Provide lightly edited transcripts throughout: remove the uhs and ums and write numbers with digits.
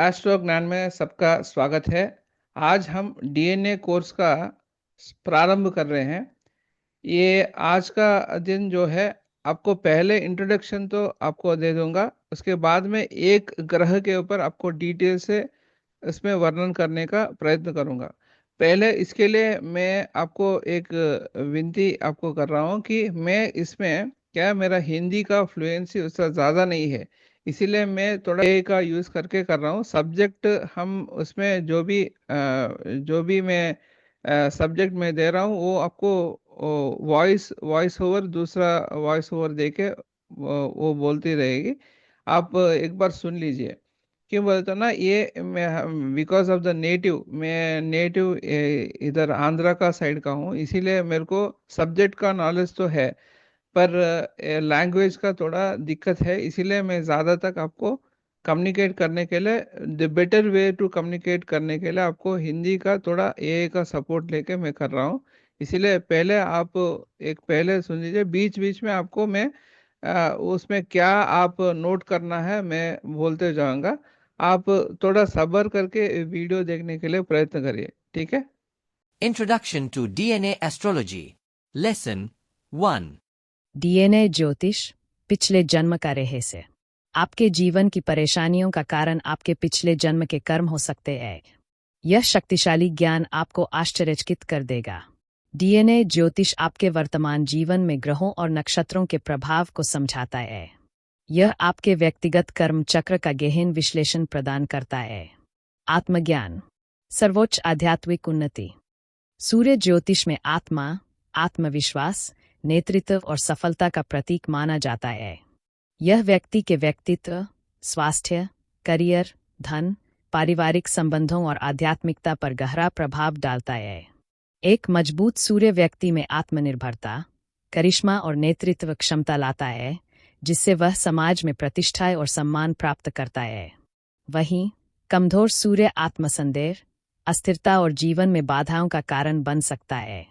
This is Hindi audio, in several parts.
एस्ट्रो ज्ञान में सबका स्वागत है। आज हम डीएनए कोर्स का प्रारंभ कर रहे हैं। ये आज का दिन जो है, आपको पहले इंट्रोडक्शन तो आपको दे दूंगा। उसके बाद में एक ग्रह के ऊपर आपको डिटेल से इसमें वर्णन करने का प्रयत्न करूंगा। पहले इसके लिए मैं आपको एक विनती आपको कर रहा हूँ कि मैं इसमें क्या, मेरा हिंदी का फ्लुएंसी उससे ज़्यादा नहीं है, इसीलिए मैं थोड़ा ए का यूज़ करके कर रहा हूँ। सब्जेक्ट हम उसमें जो भी मैं सब्जेक्ट में दे रहा हूँ, वो आपको वॉइस वॉइस ओवर, दूसरा वॉइस ओवर दे के वो बोलती रहेगी। आप एक बार सुन लीजिए। क्यों बोलते हो ना, ये मैं बिकॉज ऑफ द नेटिव, मैं नेटिव इधर आंध्रा का साइड का हूँ, इसीलिए मेरे को सब्जेक्ट का नॉलेज तो है, पर लैंग्वेज का थोड़ा दिक्कत है। इसीलिए मैं ज़्यादा तक आपको कम्युनिकेट करने के लिए, the better way to communicate करने के लिए आपको हिंदी का थोड़ा ए का सपोर्ट लेके मैं कर रहा हूँ। इसीलिए पहले आप एक पहले सुन लीजिए, बीच बीच में आपको मैं उसमें क्या आप नोट करना है मैं बोलते जाऊंगा। आप थोड़ा सब्र करके वीडियो देखने के लिए प्रयत्न करिए, ठीक है। Introduction to DNA Astrology. Lesson 1. DNA ज्योतिष पिछले जन्म का रहस्य। आपके जीवन की परेशानियों का कारण आपके पिछले जन्म के कर्म हो सकते हैं। यह शक्तिशाली ज्ञान आपको आश्चर्यचकित कर देगा। डीएनए ज्योतिष आपके वर्तमान जीवन में ग्रहों और नक्षत्रों के प्रभाव को समझाता है। यह आपके व्यक्तिगत कर्म चक्र का गहन विश्लेषण प्रदान करता है। आत्मज्ञान, सर्वोच्च आध्यात्मिक उन्नति। सूर्य ज्योतिष में आत्मा, आत्मविश्वास, नेतृत्व और सफलता का प्रतीक माना जाता है। यह व्यक्ति के व्यक्तित्व, स्वास्थ्य, करियर, धन, पारिवारिक संबंधों और आध्यात्मिकता पर गहरा प्रभाव डालता है। एक मजबूत सूर्य व्यक्ति में आत्मनिर्भरता, करिश्मा और नेतृत्व क्षमता लाता है, जिससे वह समाज में प्रतिष्ठा और सम्मान प्राप्त करता है। वहीं कमजोर सूर्य आत्मसंदेह, अस्थिरता और जीवन में बाधाओं का कारण बन सकता है।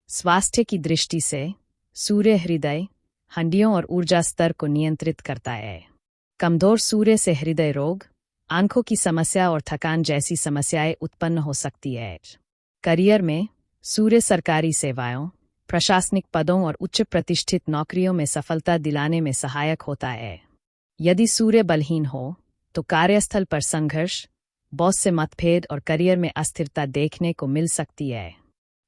स्वास्थ्य की दृष्टि से सूर्य हृदय, हड्डियों और ऊर्जा स्तर को नियंत्रित करता है। कमजोर सूर्य से हृदय रोग, आंखों की समस्या और थकान जैसी समस्याएं उत्पन्न हो सकती है। करियर में सूर्य सरकारी सेवाओं, प्रशासनिक पदों और उच्च प्रतिष्ठित नौकरियों में सफलता दिलाने में सहायक होता है। यदि सूर्य बलहीन हो तो कार्यस्थल पर संघर्ष, बॉस से मतभेद और करियर में अस्थिरता देखने को मिल सकती है।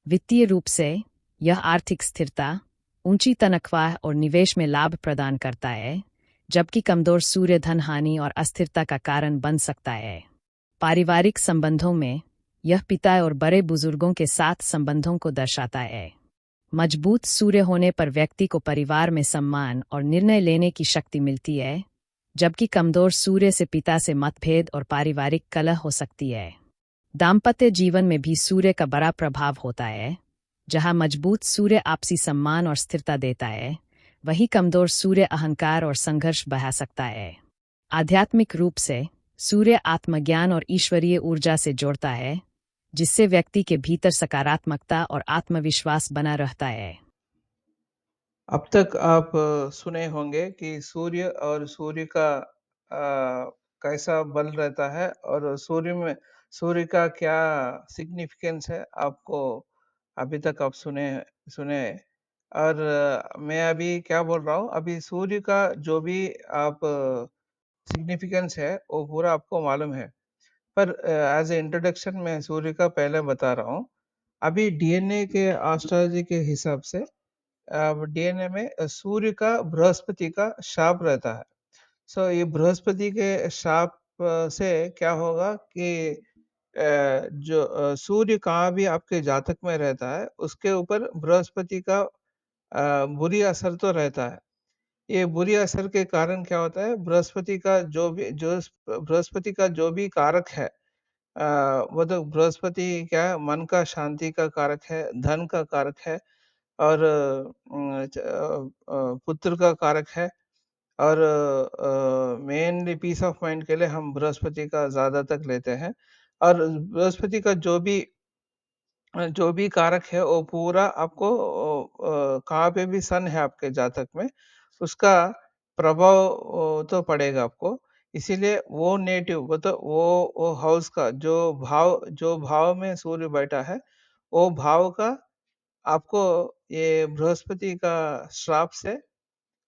वित्तीय रूप से यह आर्थिक स्थिरता, ऊंची तनख्वाह और निवेश में लाभ प्रदान करता है, जबकि कमजोर सूर्य धन हानि और अस्थिरता का कारण बन सकता है। पारिवारिक संबंधों में यह पिता और बड़े बुजुर्गों के साथ संबंधों को दर्शाता है। मजबूत सूर्य होने पर व्यक्ति को परिवार में सम्मान और निर्णय लेने की शक्ति मिलती है, जबकि कमजोर सूर्य से पिता से मतभेद और पारिवारिक कलह हो सकती है। दाम्पत्य जीवन में भी सूर्य का बड़ा प्रभाव होता है। जहां मजबूत सूर्य आपसी सम्मान और स्थिरता देता है, वहीं कमजोर सूर्य अहंकार और संघर्ष बढ़ा सकता है। आध्यात्मिक रूप से सूर्य आत्मज्ञान और ईश्वरीय ऊर्जा से जोड़ता है, जिससे व्यक्ति के भीतर सकारात्मकता और आत्मविश्वास बना रहता है। अब तक आप सुने होंगे कि सूर्य और सूर्य का कैसा बल रहता है, और सूर्य का क्या सिग्निफिकेंस है, आपको अभी तक आप सुने सुने। और मैं अभी क्या बोल रहा हूँ, अभी सूर्य का जो भी आप सिग्निफिकेंस है वो पूरा आपको मालूम है, पर एज ए इंट्रोडक्शन मैं सूर्य का पहले बता रहा हूँ। अभी डीएनए के एस्ट्रोलॉजी के हिसाब से डीएनए में सूर्य का बृहस्पति का शाप रहता है। सो ये बृहस्पति के शाप से क्या होगा कि जो सूर्य कहाँ भी आपके जातक में रहता है, उसके ऊपर बृहस्पति का बुरी असर तो रहता है। ये बुरी असर के कारण क्या होता है, बृहस्पति का जो भी कारक है, वो तो बृहस्पति क्या है, मन का शांति का कारक है, धन का कारक है, और पुत्र का कारक है। और मेनली पीस ऑफ माइंड के लिए हम बृहस्पति का ज़्यादा तक लेते हैं। और बृहस्पति का जो भी कारक है वो पूरा आपको कहाँ पे भी सन है आपके जातक में, उसका प्रभाव तो पड़ेगा आपको। इसीलिए वो नेटिव वो हाउस का जो भाव में सूर्य बैठा है, वो भाव का आपको ये बृहस्पति का श्राप से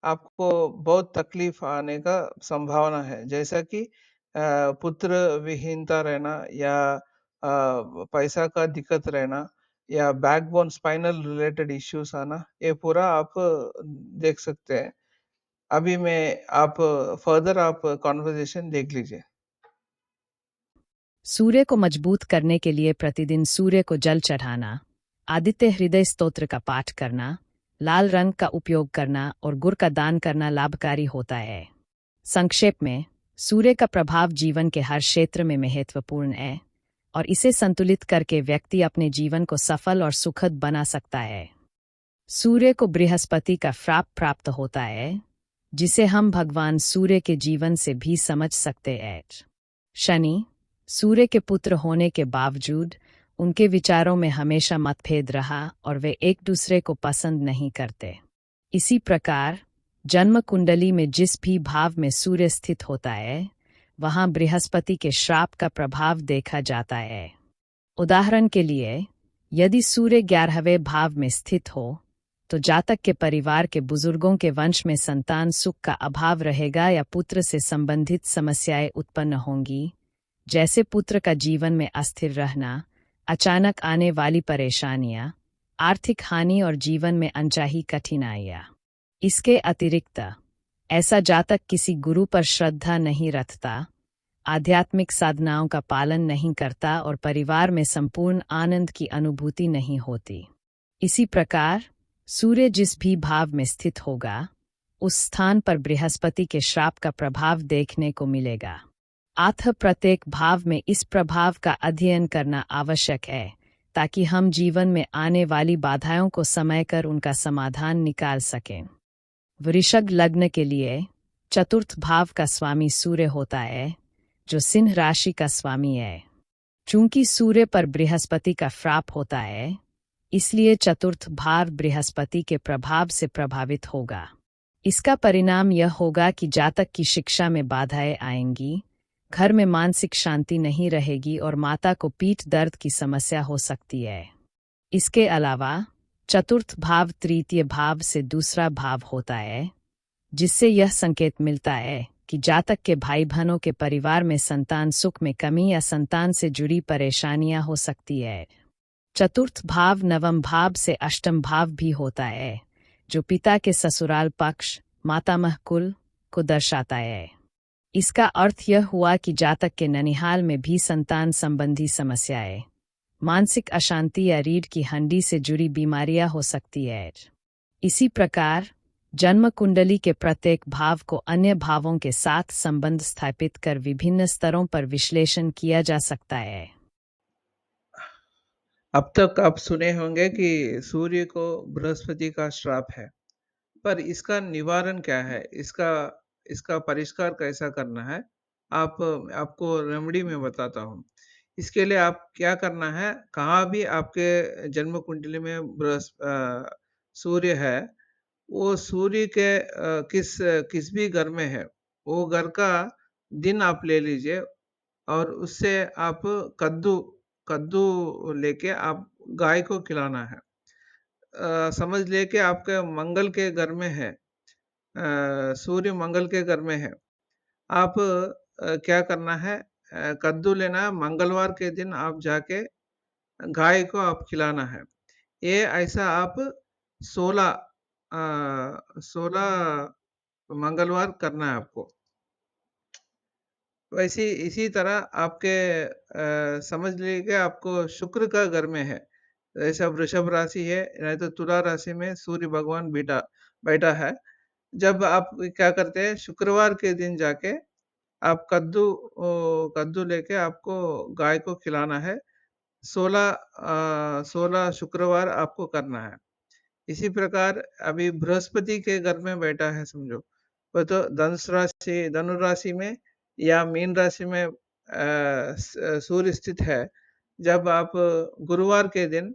आपको बहुत तकलीफ आने का संभावना है। जैसा कि पुत्र विहीनता रहना या पैसा का दिक्कत रहना या बैकबोन स्पाइनल रिलेटेड इश्यूज आना, ये पूरा आप देख सकते हैं। अभी मैं आप फर्दर आप कन्वर्सेशन देख लीजिए। सूर्य को मजबूत करने के लिए प्रतिदिन सूर्य को जल चढ़ाना, आदित्य हृदय स्तोत्र का पाठ करना, लाल रंग का उपयोग करना और गुड़ का दान करना लाभकारी होता है। संक्षेप में, सूर्य का प्रभाव जीवन के हर क्षेत्र में महत्वपूर्ण है और इसे संतुलित करके व्यक्ति अपने जीवन को सफल और सुखद बना सकता है। सूर्य को बृहस्पति का श्राप प्राप्त होता है, जिसे हम भगवान सूर्य के जीवन से भी समझ सकते हैं। शनि, सूर्य के पुत्र होने के बावजूद उनके विचारों में हमेशा मतभेद रहा और वे एक दूसरे को पसंद नहीं करते। इसी प्रकार जन्म कुंडली में जिस भी भाव में सूर्य स्थित होता है, वहां बृहस्पति के श्राप का प्रभाव देखा जाता है। उदाहरण के लिए, यदि सूर्य 11वें भाव में स्थित हो, तो जातक के परिवार के बुजुर्गों के वंश में संतान सुख का अभाव रहेगा या पुत्र से संबंधित समस्याएं उत्पन्न होंगी, जैसे पुत्र का जीवन में अस्थिर रहना, अचानक आने वाली परेशानियां, आर्थिक हानि और जीवन में अनचाही कठिनाइयां। इसके अतिरिक्त ऐसा जातक किसी गुरु पर श्रद्धा नहीं रखता, आध्यात्मिक साधनाओं का पालन नहीं करता और परिवार में संपूर्ण आनंद की अनुभूति नहीं होती। इसी प्रकार सूर्य जिस भी भाव में स्थित होगा, उस स्थान पर बृहस्पति के श्राप का प्रभाव देखने को मिलेगा। अतः प्रत्येक भाव में इस प्रभाव का अध्ययन करना आवश्यक है, ताकि हम जीवन में आने वाली बाधाओं को समयकर उनका समाधान निकाल सकें। वृषभ लग्न के लिए चतुर्थ भाव का स्वामी सूर्य होता है, जो सिंह राशि का स्वामी है। चूंकि सूर्य पर बृहस्पति का श्राप होता है, इसलिए चतुर्थ भाव बृहस्पति के प्रभाव से प्रभावित होगा। इसका परिणाम यह होगा कि जातक की शिक्षा में बाधाएं आएंगी, घर में मानसिक शांति नहीं रहेगी और माता को पीठ दर्द की समस्या हो सकती है। इसके अलावा चतुर्थ भाव तृतीय भाव से दूसरा भाव होता है, जिससे यह संकेत मिलता है कि जातक के भाई बहनों के परिवार में संतान सुख में कमी या संतान से जुड़ी परेशानियां हो सकती है। चतुर्थ भाव नवम भाव से अष्टम भाव भी होता है, जो पिता के ससुराल पक्ष मातामह कुल को दर्शाता है। इसका अर्थ यह हुआ कि जातक के ननिहाल में भी संतान संबंधी समस्याएं, मानसिक अशांति या रीढ़ की हड्डी से जुड़ी बीमारियां हो सकती है। इसी प्रकार जन्म कुंडली के प्रत्येक भाव को अन्य भावों के साथ संबंध स्थापित कर विभिन्न स्तरों पर विश्लेषण किया जा सकता है। अब तक आप सुने होंगे कि सूर्य को बृहस्पति का श्राप है, पर इसका निवारण क्या है? इसका इसका परिष्कार कैसा करना है? आपको रेमेडी मैं बताता हूँ। इसके लिए आप क्या करना है, कहाँ भी आपके जन्म कुंडली में सूर्य है, वो सूर्य के किस भी घर में है, वो घर का दिन आप ले लीजिए और उससे आप कद्दू कद्दू लेके आप गाय को खिलाना है। समझ लें कि आपके मंगल के घर में है, सूर्य मंगल के घर में है। आप क्या करना है, कद्दू लेना है, मंगलवार के दिन आप जाके गाय को आप खिलाना है। ये ऐसा आप 16 16 मंगलवार करना है आपको। वैसे इसी तरह आपके समझ लीजिए कि आपको शुक्र का घर में है, जैसा वृषभ राशि है, नहीं तो तुला राशि में सूर्य भगवान बैठा है। जब आप क्या करते हैं, शुक्रवार के दिन जाके आप कद्दू लेके आपको गाय को खिलाना है। 16 शुक्रवार आपको करना है। इसी प्रकार अभी बृहस्पति के घर में बैठा है समझो, वो तो धनु राशि में या मीन राशि में सूर्य स्थित है। जब आप गुरुवार के दिन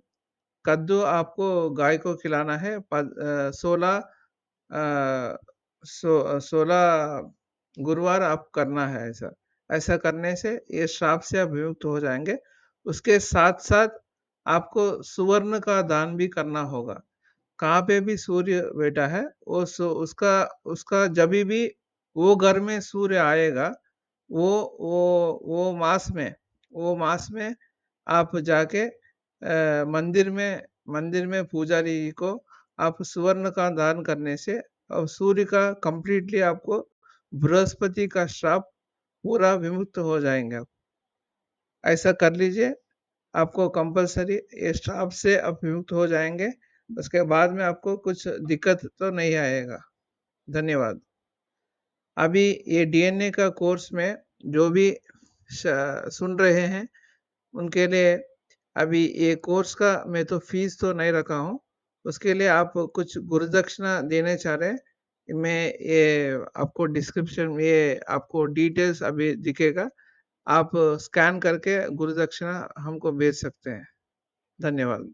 कद्दू आपको गाय को खिलाना है, 16 16 गुरुवार आप करना है ऐसा। ऐसा करने से ये श्राप से आप विमुक्त हो जाएँगे। उसके साथ-साथ आपको सुवर्ण का दान भी करना होगा। कहाँ पे भी सूर्य बैठा है, वो उसका उसका जभी भी वो घर में सूर्य आएगा, वो वो मास में आप जाके मंदिर में पुजारी जी को आप सुवर्ण का दान करने से और सूर्य का कंप्लीटली आपको बृहस्पति का श्राप पूरा विमुक्त हो जाएँगे आप। ऐसा कर लीजिए, आपको कंपल्सरी ये श्राप से आप विमुक्त हो जाएँगे। उसके बाद में आपको कुछ दिक्कत तो नहीं आएगा। धन्यवाद। अभी ये डीएनए का कोर्स में जो भी सुन रहे हैं, उनके लिए अभी ये कोर्स का मैं तो फीस तो नहीं रखा हूँ। उसके लिए आप कुछ गुरुदक्षिणा देने चाह रहे हैं, मैं ये आपको डिस्क्रिप्शन में ये आपको डिटेल्स अभी दिखेगा। आप स्कैन करके गुरुदक्षिणा हमको भेज सकते हैं। धन्यवाद।